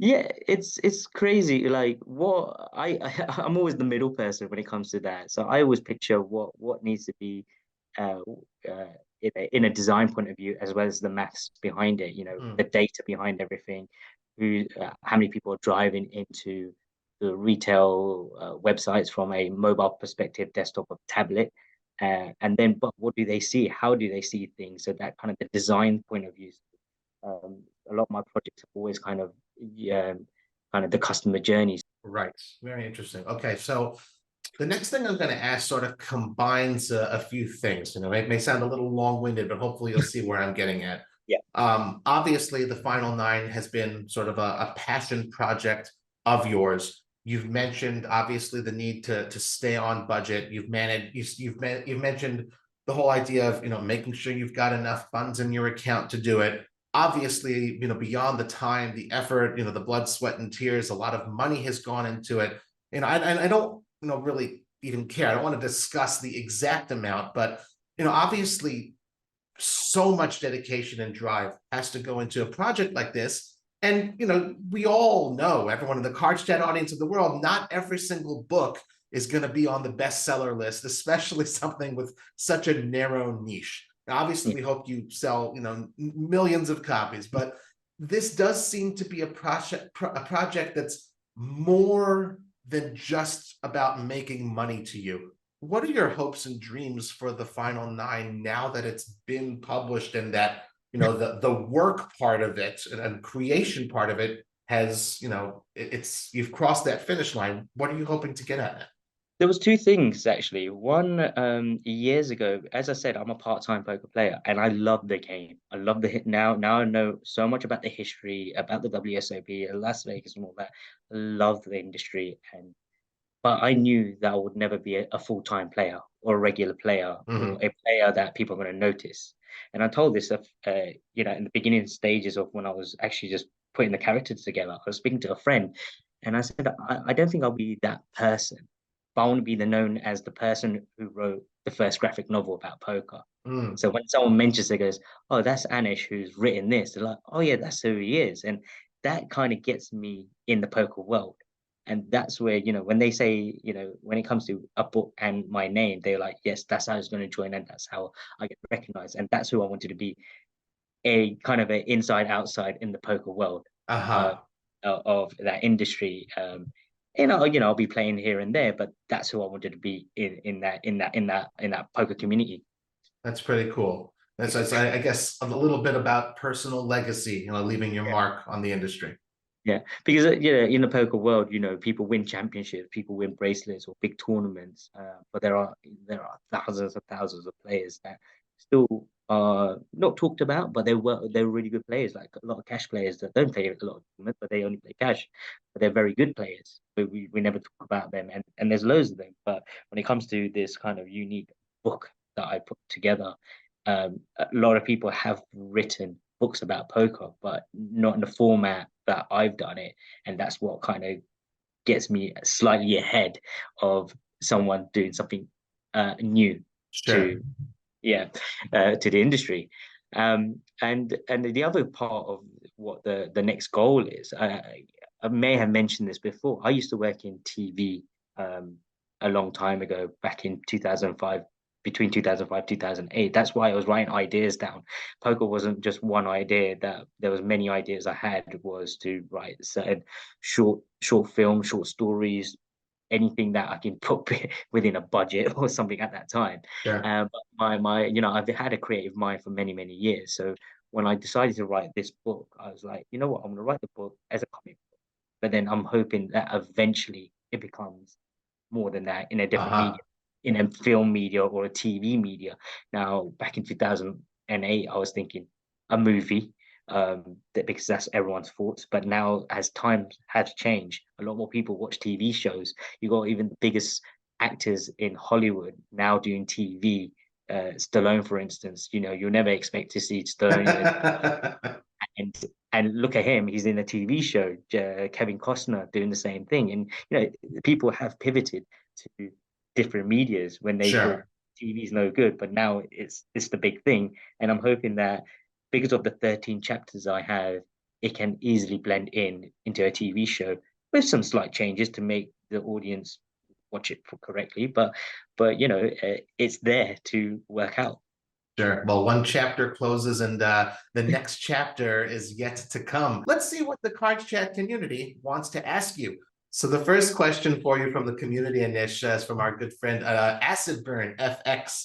Yeah, it's crazy. Like what I'm always the middle person when it comes to that. So I always picture what needs to be uh, uh in a design point of view, as well as the maths behind it. Hmm. The data behind everything. How many people are driving into the retail websites from a mobile perspective, desktop or tablet, and then but what do they see? How do they see things? So that kind of the design point of view. A lot of my projects have always kind of the customer journeys. Right. Very interesting. Okay, so the next thing I'm going to ask sort of combines a few things. It may sound a little long-winded, but hopefully you'll see where I'm getting at. Yeah. Obviously, the Final Nine has been sort of a passion project of yours. You've mentioned obviously the need to stay on budget. You've mentioned the whole idea of making sure you've got enough funds in your account to do it. Obviously, beyond the time, the effort, the blood, sweat, and tears, a lot of money has gone into it. I don't really even care. I don't want to discuss the exact amount, but obviously so much dedication and drive has to go into a project like this. And we all know, everyone in the CardsChat audience of the world, not every single book is going to be on the bestseller list, especially something with such a narrow niche. Now, obviously, we hope you sell millions of copies, but this does seem to be a project that's more than just about making money to you. What are your hopes and dreams for the Final Nine now that it's been published and that the work part of it and creation part of it has you've crossed that finish line? What are you hoping to get at? There was two things actually. One, years ago, as I said, I'm a part-time poker player and I love the game. I love the hit now. Now I know so much about the history, about the WSOP, Las Vegas and all that. I love the industry, but I knew that I would never be a full-time player or a regular player or a player that people are going to notice. And I told this, in the beginning stages of when I was actually just putting the characters together. I was speaking to a friend, and I said, I don't think I'll be that person, but I want to be known as the person who wrote the first graphic novel about poker. So when someone mentions it, goes, "Oh, that's Anish who's written this," they're like, "Oh yeah, that's who he is," and that kind of gets me in the poker world. And that's where, when they say, when it comes to a book and my name, they're like, yes, that's how I was going to join and that's how I get recognized. And that's who I wanted to be, a kind of an inside outside in the poker world of that industry. I'll be playing here and there, but that's who I wanted to be in that poker community. That's pretty cool. That's I guess a little bit about personal legacy, leaving your mark on the industry. Yeah, because in the poker world, people win championships, people win bracelets or big tournaments, but there are thousands and thousands of players that still are not talked about, but they're really good players. Like a lot of cash players that don't play a lot of tournaments, but they only play cash, but they're very good players. But we never talk about them, and there's loads of them. But when it comes to this kind of unique book that I put together, a lot of people have written books about poker, but not in the format that I've done it. And that's what kind of gets me slightly ahead of someone doing something new to to the industry. And the other part of what the next goal is, I may have mentioned this before. I used to work in TV a long time ago, back in 2005, between 2005 2008. That's why I was writing ideas down. Poker wasn't just one idea, that there was many ideas I had, was to write certain short films, short stories, anything that I can put within a budget or something at that time. But I've had a creative mind for many, many years. So when I decided to write this book, I was like, you know what, I'm going to write the book as a comic book, but then I'm hoping that eventually it becomes more than that in a different media, in a film media or a TV media. Now, back in 2008, I was thinking a movie, because that's everyone's thoughts. But now, as times have changed, a lot more people watch TV shows. You got even the biggest actors in Hollywood now doing TV. Stallone, for instance, you'll never expect to see Stallone and look at him, he's in a TV show. Kevin Costner doing the same thing, and people have pivoted to different medias when they thought TV is no good, but now it's the big thing. And I'm hoping that because of the 13 chapters I have, it can easily blend into a TV show with some slight changes to make the audience watch it correctly. But it's there to work out. Sure. Well, one chapter closes and the next chapter is yet to come. Let's see what the CardsChat community wants to ask you. So the first question for you from the community, Anish, is from our good friend Acid Burn FX.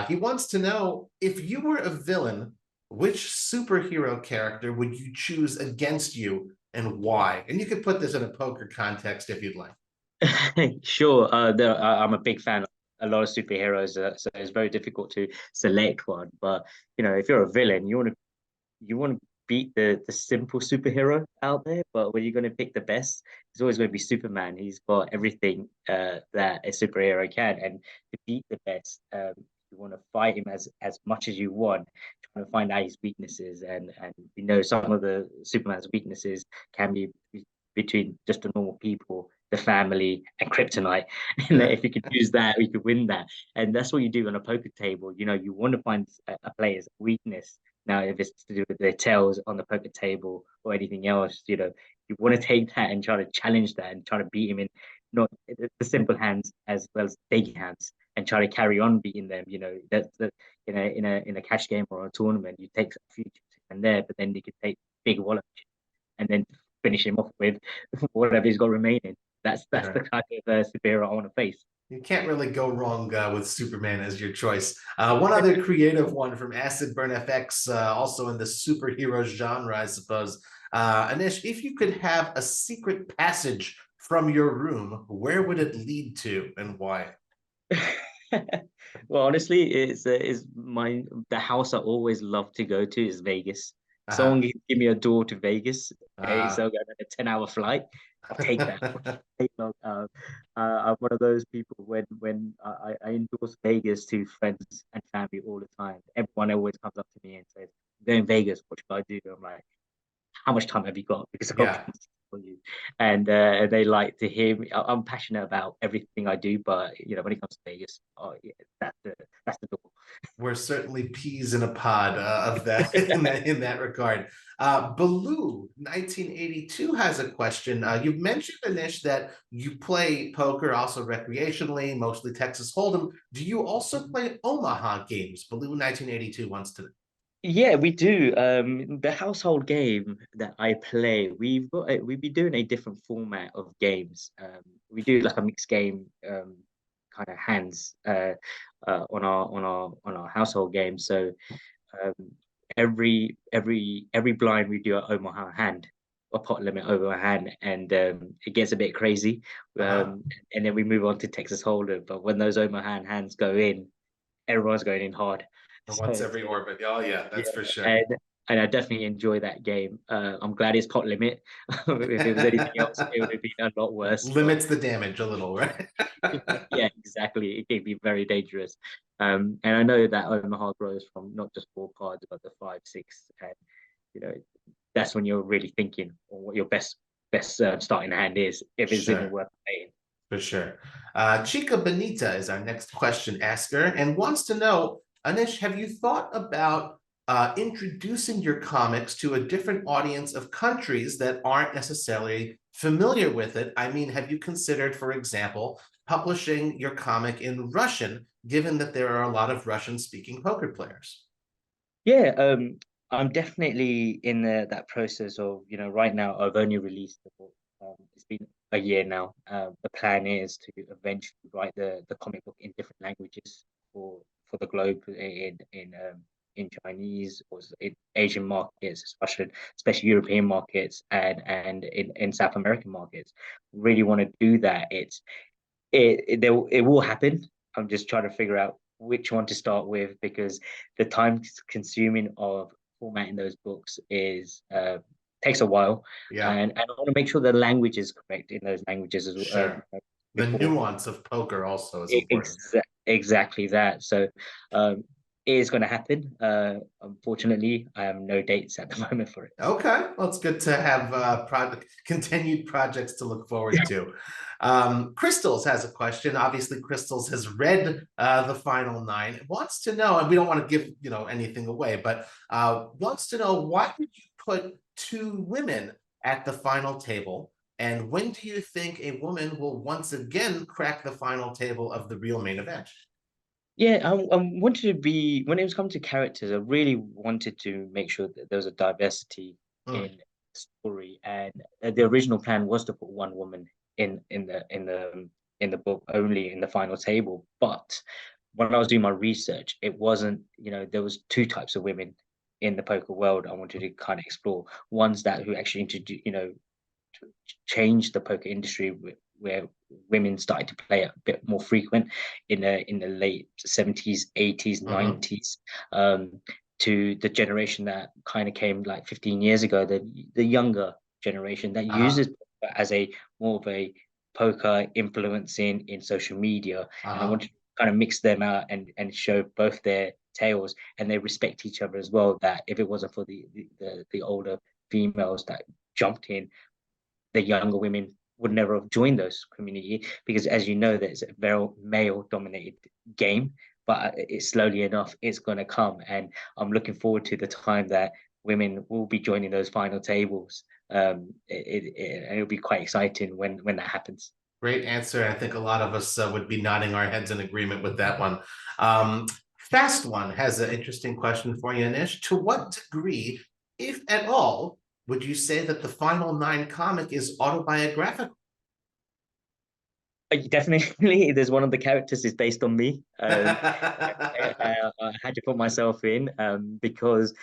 He wants to know, if you were a villain, which superhero character would you choose against you and why? And you could put this in a poker context if you'd like. Sure. I'm a big fan of a lot of superheroes, so it's very difficult to select one. But if you're a villain, you want to beat the simple superhero out there, but when you're going to pick the best, it's always going to be Superman. He's got everything that a superhero can, and to beat the best, you want to fight him as much as you want, trying to find out his weaknesses, and we know some of the Superman's weaknesses can be between just the normal people, the family, and kryptonite. And if you could use that, we could win that. And that's what you do on a poker table. You know, you want to find a player's weakness. Now, if it's to do with their tails on the poker table or anything else, you know, you want to take that and try to challenge that and try to beat him in not the simple hands as well as big hands, and try to carry on beating them. You know, that's the in a cash game or a tournament, you take a few chips and there, but then you can take big wallet and then finish him off with whatever he's got remaining. That's the kind of superhero I want to face. You can't really go wrong with Superman as your choice. One other creative one from Acid Burn FX, also in the superhero genre, I suppose. Anish, if you could have a secret passage from your room, where would it lead to and why? Well, honestly, it's the house I always love to go to is Vegas. Someone give me a door to Vegas. Okay, so I'm going on a 10-hour flight. I'll take that. I'm one of those people when I endorse Vegas to friends and family all the time. Everyone always comes up to me and says, "I'm going to Vegas. What should I do?" I'm like, "How much time have you got?" Because I've got for you. And they like to hear me. I'm passionate about everything I do, but you know, when it comes to Vegas, oh yeah, that's the door. We're certainly peas in a pod of that in that regard. Baloo 1982 has a question. You've mentioned, Anish, that you play poker also recreationally, mostly Texas Hold'em. Do you also play Omaha games? Baloo 1982 wants to. Yeah, we do. The household game that I play, we've been doing a different format of games. We do like a mixed game, kind of hands, on our household game. So um, every blind we do an Omaha hand, a pot limit over a hand, and it gets a bit crazy. And then we move on to Texas Hold'em. But when those Omaha hands go in, everyone's going in hard. Once every orbit. Oh yeah, that's for sure. And I definitely enjoy that game. I'm glad it's pot limit. If it was anything else, it would have been a lot worse. Limits the damage a little, right? Yeah, exactly. It can be very dangerous. And I know that Omaha grows from not just 4 cards, but the 5, 6, and you know that's when you're really thinking on what your best starting hand is, if it's even worth playing. For sure. Chica Benita is our next question asker and wants to know, Anish, have you thought about introducing your comics to a different audience of countries that aren't necessarily familiar with it? I mean, have you considered, for example, publishing your comic in Russian, given that there are a lot of Russian-speaking poker players? Yeah, I'm definitely in that process of, you know, right now I've only released the book. It's been a year now. The plan is to eventually write the comic book in different languages for the globe, in Chinese or in Asian markets, especially European markets, and in South American markets. Really want to do that. It will happen. I'm just trying to figure out which one to start with, because the time consuming of formatting those books is takes a while. And I want to make sure the language is correct in those languages as well. The nuance of poker also is important. Exactly that. So it is going to happen. Unfortunately, I have no dates at the moment for it. Okay, well, it's good to have continued projects to look forward to. Crystals has a question. Obviously, Crystals has read the final 9. Wants to know, and we don't want to give anything away, but wants to know, why did you put 2 women at the final table? And when do you think a woman will once again crack the final table of the real main event? Yeah, I wanted to be, when it was coming to characters, I really wanted to make sure that there was a diversity in the story, and the original plan was to put 1 woman in the book, only in the final table. But when I was doing my research, it wasn't, there was 2 types of women in the poker world I wanted to kind of explore. Ones that who actually introduced, changed the poker industry, where women started to play a bit more frequent in the late 70s, 80s, 90s. to the generation that kind of came like 15 years ago, the younger generation that uses poker as a more of a poker influencing in social media. And I wanted to kind of mix them out and show both their tales, and they respect each other as well. That if it wasn't for the older females that jumped in, the younger women would never have joined those community, because as you know, there's a very male dominated game, but it's slowly enough it's going to come, and I'm looking forward to the time that women will be joining those final tables. It'll be quite exciting when that happens. Great answer. I think a lot of us would be nodding our heads in agreement with that one. Fast One has an interesting question for you, Anish. To what degree, if at all, would you say that the Final Nine comic is autobiographical? Definitely, there's one of the characters is based on me. I had to put myself in because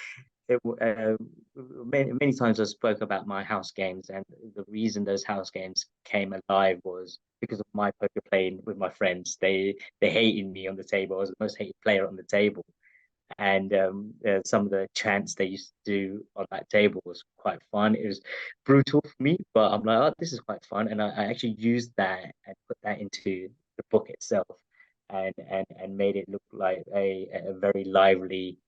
many times I spoke about my house games, and the reason those house games came alive was because of my poker playing with my friends. They hated me on the table. I was the most hated player on the table, and some of the chants they used to do on that table was quite fun. It was brutal for me, but I'm like, oh, this is quite fun, and I actually used that and put that into the book itself, and made it look like a very lively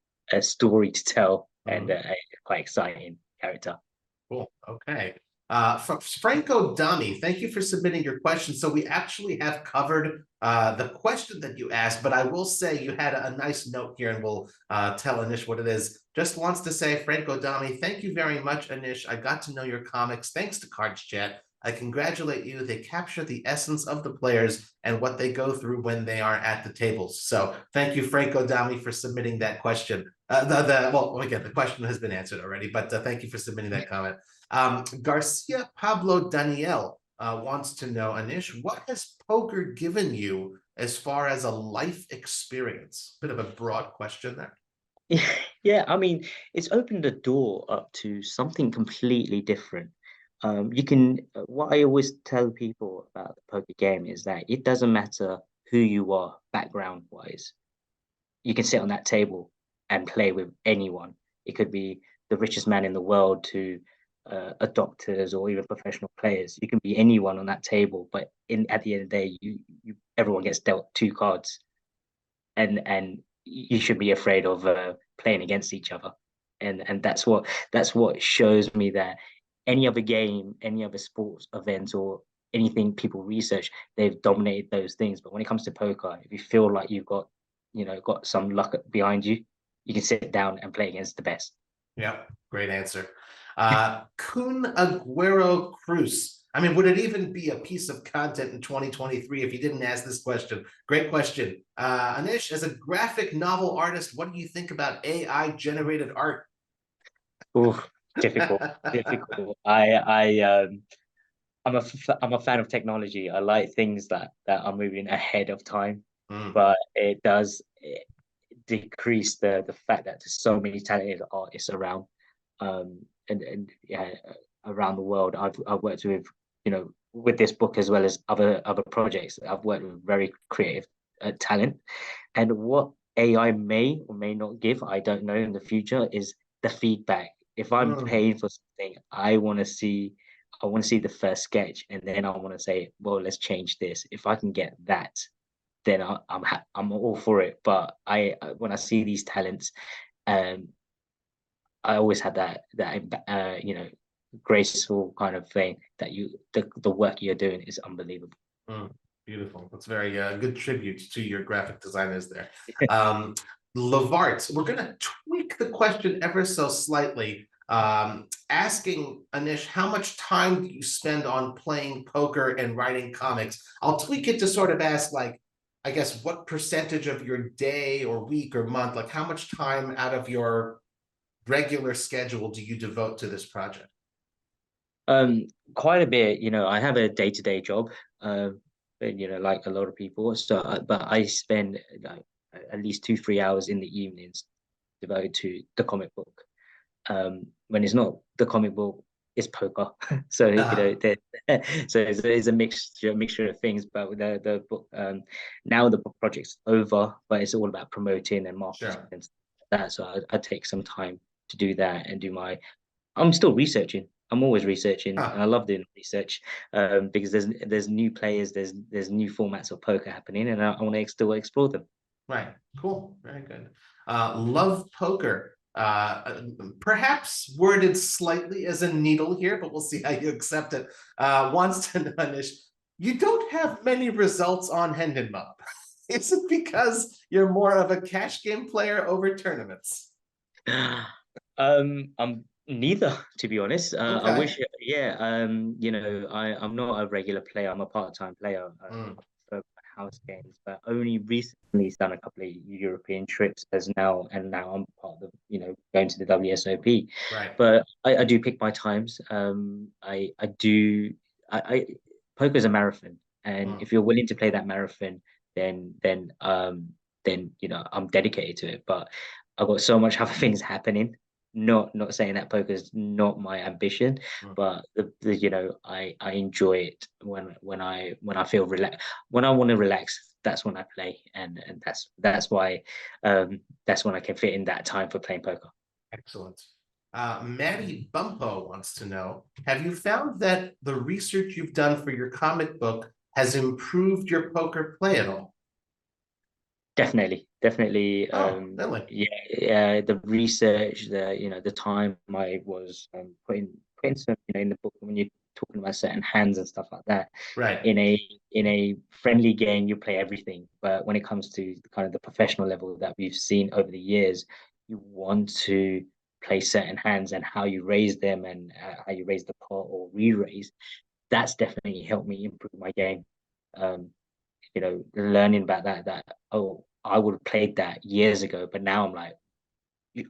story to tell, and a quite exciting character. Cool. Okay. Franco Dami, thank you for submitting your question. So we actually have covered the question that you asked, but I will say you had a nice note here, and we'll tell Anish what it is. Just wants to say, Franco Dami, thank you very much, Anish. I got to know your comics thanks to CardsChat. I congratulate you. They capture the essence of the players and what they go through when they are at the tables. So thank you, Franco Dami, for submitting that question. Well, again, the question has been answered already, but thank you for submitting that comment. Garcia Pablo Daniel wants to know, Anish, what has poker given you as far as a life experience? Bit of a broad question there. Yeah, I mean, it's opened the door up to something completely different. You can, what I always tell people about the poker game is that it doesn't matter who you are background wise. You can sit on that table and play with anyone. It could be the richest man in the world to a doctors or even professional players. You can be anyone on that table, but at the end of the day, everyone gets dealt two cards, and you should be afraid of playing against each other. And that's what shows me that any other game, any other sports event, or anything people research, they've dominated those things. But when it comes to poker, if you feel like you've got some luck behind you, you can sit down and play against the best. Yeah, great answer. Kun Aguero Cruz. I mean, would it even be a piece of content in 2023 if you didn't ask this question? Great question. Anish, as a graphic novel artist, what do you think about AI generated art? Oh, difficult. I'm a fan of technology. I like things that are moving ahead of time, but it does decrease the fact that there's so many talented artists around, and yeah, around the world. I've worked with, with this book as well as other projects. I've worked with very creative talent, and what AI may or may not give, I don't know in the future, is the feedback. If I'm paying for something, I want to see the first sketch, and then I want to say, well, let's change this. If I can get that, then I'm all for it. But when I see these talents, I always had that graceful kind of thing that the work you're doing is unbelievable. Beautiful. That's very good tribute to your graphic designers there. Lavart, we're going to tweak the question ever so slightly, asking Anish, how much time do you spend on playing poker and writing comics? I'll tweak it to sort of ask, like, I guess, what percentage of your day or week or month, like how much time out of your regular schedule do you devote to this project? Quite a bit. I have a day-to-day job, like a lot of people. So, but I spend like at least 2-3 hours in the evenings devoted to the comic book. When it's not the comic book, it's poker. So so it's a mixture of things. But with the book, now the book project's over, but it's all about promoting and marketing. Sure. that. So I take some time to do that and do my. I'm still researching. I'm always researching, and I love doing research because there's new players, there's new formats of poker happening, and I want to still explore them. Right. Cool. Very good. Love poker. Perhaps worded slightly as a needle here, but we'll see how you accept it. Wants to know, Anish, you don't have many results on Hendon Mob. Is it because you're more of a cash game player over tournaments? I'm neither, to be honest. I Okay. wish, yeah. I'm not a regular player. I'm a part-time player for house games, but only recently done a couple of European trips now, and now I'm part of going to the WSOP. Right. But I do pick my times. I do. I poker's a marathon, and if you're willing to play that marathon, then I'm dedicated to it. But I've got so much other things happening. Not saying that poker is not my ambition, but I enjoy it when I feel relaxed. When I want to relax, that's when I play, and that's why that's when I can fit in that time for playing poker. Excellent. Maddie Bumpo wants to know, have you found that the research you've done for your comic book has improved your poker play at all? Definitely. Really? Yeah. The research, the time I was putting some, in the book when you're talking about certain hands and stuff like that. Right. In a friendly game, you play everything, but when it comes to kind of the professional level that we've seen over the years, you want to play certain hands and how you raise them and how you raise the pot or re-raise. That's definitely helped me improve my game. Um, learning about that, oh, I would have played that years ago, but now I'm like,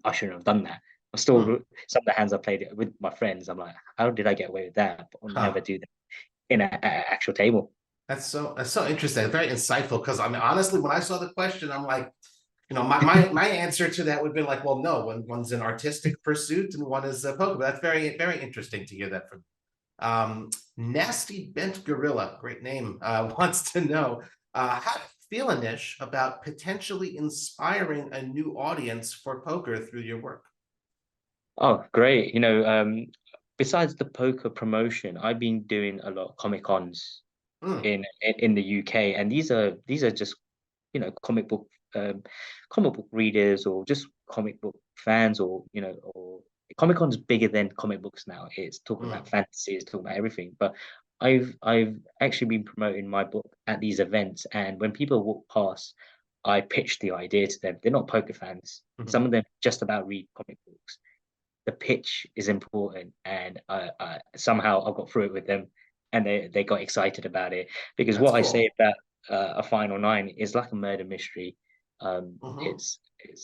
I shouldn't have done that. I still some of the hands I played it with my friends, I'm like, how did I get away with that? But I'll never do that in an actual table. That's so interesting, very insightful. Because I mean, honestly, when I saw the question, I'm like, my answer to that would be like, well, no, one's an artistic pursuit and one is a poker. But that's very, very interesting to hear that from. Nasty Bent Gorilla, great name, wants to know, how do you feel, Anish, about potentially inspiring a new audience for poker through your work? Oh, great. Besides the poker promotion, I've been doing a lot of Comic Cons in the UK, and these are just comic book readers or just comic book fans, or Comic Con's bigger than comic books now. It's talking about fantasy, it's talking about everything. But I've actually been promoting my book at these events, and when people walk past, I pitch the idea to them. They're not poker fans. Some of them just about read comic books. The pitch is important, and somehow I got through it with them, and they got excited about it, because That's what I cool. say about a final nine is like a murder mystery. It's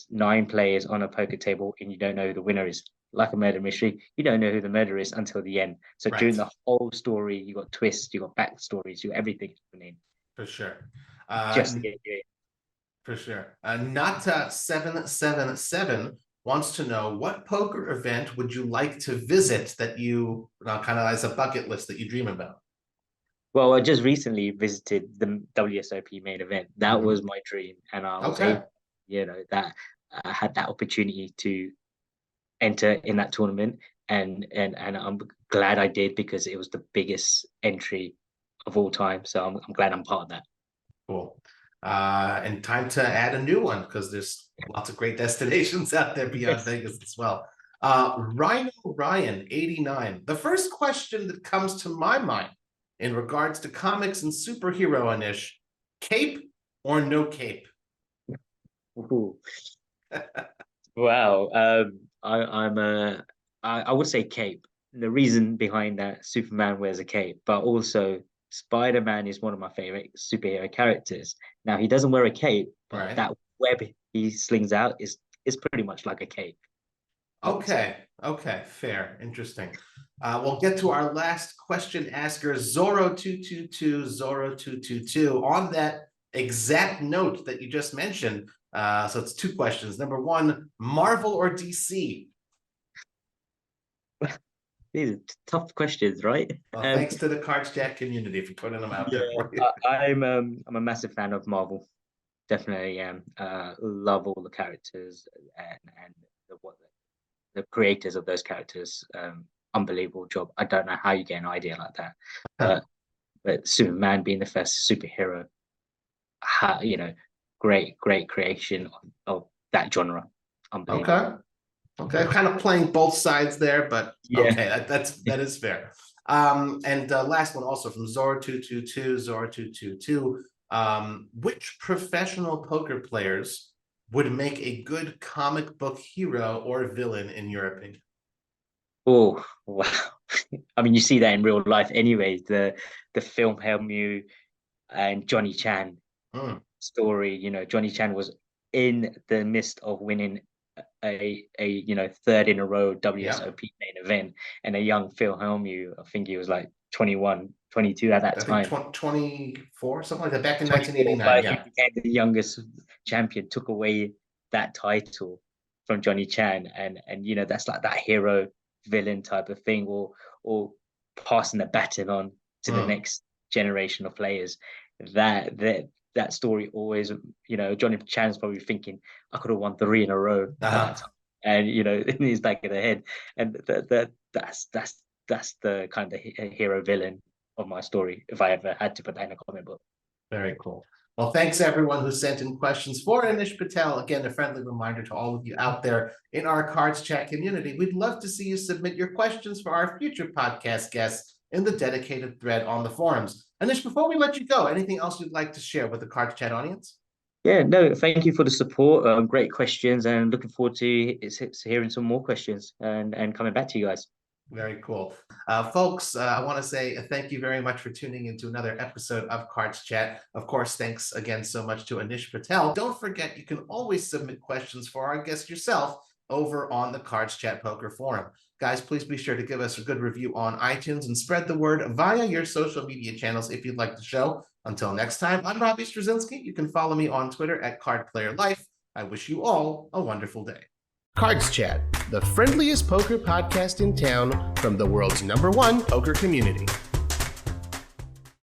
9 players on a poker table, and you don't know who the winner is. Like a murder mystery, you don't know who the murderer is until the end. So during the whole story, you got twists, you got backstories, you got everything happening. For sure. Just to get you in. For sure. Nata777 wants to know, what poker event would you like to visit that you kind of as a bucket list that you dream about? Well, I just recently visited the WSOP main event. That was my dream, and I was able, that I had that opportunity to enter in that tournament, and I'm glad I did, because it was the biggest entry of all time. So I'm glad I'm part of that. Cool. And time to add a new one, because there's lots of great destinations out there beyond Vegas as well. Rhino Ryan 89. The first question that comes to my mind in regards to comics and superhero, Anish, cape or no cape? Wow. I would say cape. The reason behind that, Superman wears a cape, but also Spider-Man is one of my favorite superhero characters. Now, he doesn't wear a cape, but that web he slings out is pretty much like a cape. Okay, fair, interesting. We'll get to our last question asker, Zoro222. On that exact note that you just mentioned, so it's 2 questions. Number 1, Marvel or DC? These are tough questions, right? Well, thanks to the CardsChat community for putting them out there for you. I'm a massive fan of Marvel. definitely love all the characters and the creators of those characters. Unbelievable job. I don't know how you get an idea like that, but Superman being the first superhero, great creation of that genre. Unbelievable. Okay, kind of playing both sides there, but yeah. Okay, that is fair. And last one also from Zora222, which professional poker players would make a good comic book hero or villain in your opinion? Oh, wow. I mean, you see that in real life anyway. The film Helmu and Johnny Chan story, Johnny Chan was in the midst of winning a third in a row WSOP main event, and a young Phil Hellmuth, I think he was like 21, 22 at that time. 24, something like that, back in 1989. He became the youngest champion, took away that title from Johnny Chan, and that's like that hero villain type of thing, or passing the baton on to the next generation of players. That story always, Johnny Chan's probably thinking, I could have won 3 in a row at that time. And in his back of the head, and that's the kind of hero villain of my story, if I ever had to put that in a comic book. Very cool. Well, thanks everyone who sent in questions for Anish Patel. Again, a friendly reminder to all of you out there in our Cards Chat community. We'd love to see you submit your questions for our future podcast guests in the dedicated thread on the forums. Anish, before we let you go, anything else you'd like to share with the Cards Chat audience? Yeah, no, thank you for the support. Great questions, and looking forward to hearing some more questions and coming back to you guys. Very cool. Folks, I want to say thank you very much for tuning into another episode of Cards Chat. Of course, thanks again so much to Anish Patel. Don't forget, you can always submit questions for our guest yourself over on the Cards Chat Poker Forum. Guys, please be sure to give us a good review on iTunes and spread the word via your social media channels if you'd like the show. Until next time, I'm Robbie Straczynski. You can follow me on Twitter at CardPlayerLife. I wish you all a wonderful day. Cards Chat, the friendliest poker podcast in town from the world's #1 poker community.